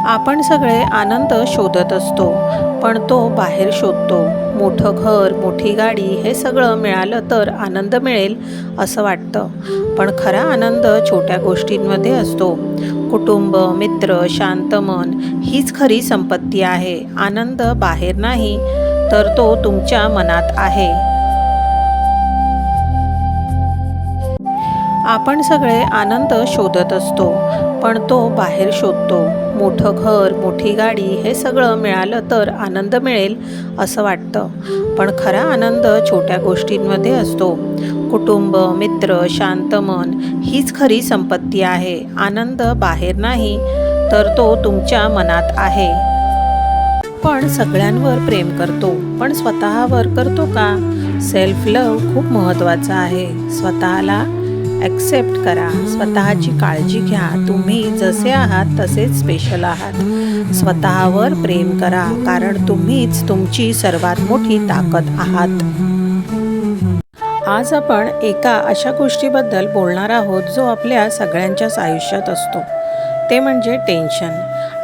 आपण सगळे आनंद शोधत असतो, पण तो बाहेर शोधतो. मोठं घर, मोठी गाडी हे सगळं मिळालं तर आनंद मिळेल असं वाटतं. पण खरा आनंद छोट्या गोष्टींमध्ये असतो. कुटुंब, मित्र, शांत मन हीच खरी संपत्ती आहे. आनंद बाहेर नाही, तर तो तुमच्या मनात आहे. आपण सगळे आनंद शोधत असतो, पण तो बाहेर शोधतो. मोठं घर, मोठी गाडी हे सगळं मिळालं तर आनंद मिळेल असं वाटतं. पण खरा आनंद छोट्या गोष्टींमध्ये असतो. कुटुंब, मित्र, शांत मन हीच खरी संपत्ती आहे. आनंद बाहेर नाही, तर तो तुमच्या मनात आहे. पण सगळ्यांवर प्रेम करतो, पण स्वतःवर करतो का? सेल्फ लव्ह खूप महत्त्वाचं आहे. स्वतःला ॲक्सेप्ट करा, स्वतःची काळजी घ्या. तुम्ही जसे आहात तसेच स्पेशल आहात. स्वतःवर प्रेम करा, कारण तुम्हीच तुमची सर्वात मोठी ताकद आहात. आज आपण एका अशा गोष्टीबद्दल बोलणार आहोत जो आपल्या सगळ्यांच्याच आयुष्यात असतो. ते म्हणजे टेन्शन.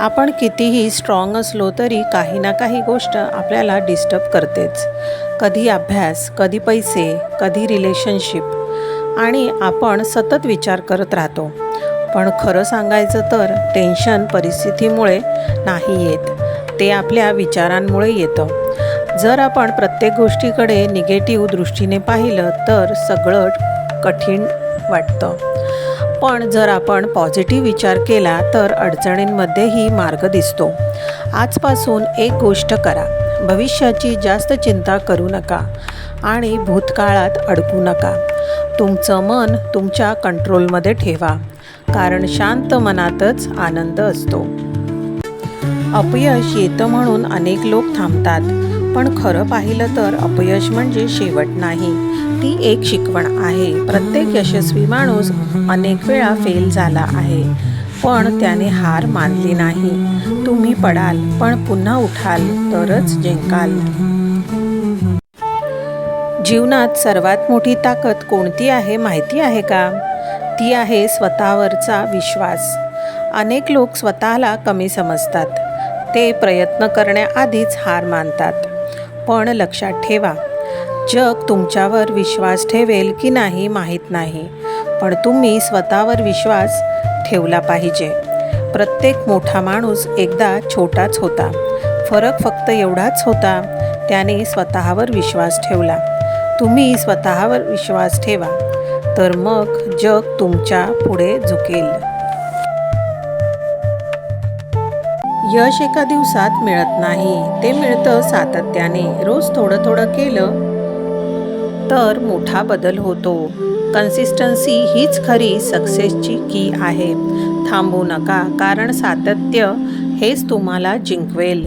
आपण कितीही स्ट्रॉंग असलो तरी काही ना काही गोष्ट आपल्याला डिस्टर्ब करतेच. कधी अभ्यास, कधी पैसे, कधी रिलेशनशिप, आणि आपण सतत विचार करत राहतो. पण खरं सांगायचं तर टेन्शन परिस्थितीमुळे नाही येत, ते आपल्या विचारांमुळे येतं. जर आपण प्रत्येक गोष्टीकडे निगेटिव्ह दृष्टीने पाहिलं तर सगळं कठीण वाटतं. पण जर आपण पॉझिटिव्ह विचार केला तर अडचणींमध्येही मार्ग दिसतो. आजपासून एक गोष्ट करा, भविष्याची जास्त चिंता करू नका आणि भूतकाळात अडकू नका. तुमचं मन तुमच्या कंट्रोलमध्ये ठेवा, कारण शांत मनातच आनंद असतो. अपयश येतं म्हणून अनेक लोक थांबतात, पण खरं पाहिलं तर अपयश म्हणजे शेवट नाही, ती एक शिकवण आहे. प्रत्येक यशस्वी माणूस अनेक वेळा फेल झाला आहे, पण त्याने हार मानली नाही. तुम्ही पडाल, पण पुन्हा उठाल तरच जिंकाल. जीवनात सर्वात मोठी ताकद कोणती आहे माहिती आहे का? ती आहे स्वतःवरचा विश्वास. अनेक लोक स्वतःला कमी समजतात. ते प्रयत्न करण्याआधीच हार मानतात. पण लक्षात ठेवा, जग तुमच्यावर विश्वास ठेवेल की नाही माहीत नाही, पण तुम्ही स्वतःवर विश्वास ठेवला पाहिजे. प्रत्येक मोठा माणूस एकदा छोटाच होता. फरक फक्त एवढाच होता, त्याने स्वतःवर विश्वास ठेवला. तुम्ही स्वतःवर विश्वास ठेवा, तर मग जग तुमच्या पुढे झुकेल. यश एका दिवसात मिळत नाही, ते मिळतं सातत्याने. रोज थोडं थोडं केलं तर मोठा बदल होतो. कन्सिस्टन्सी हीच खरी सक्सेसची की आहे. थांबू नका, कारण सातत्य हेच तुम्हाला जिंकवेल.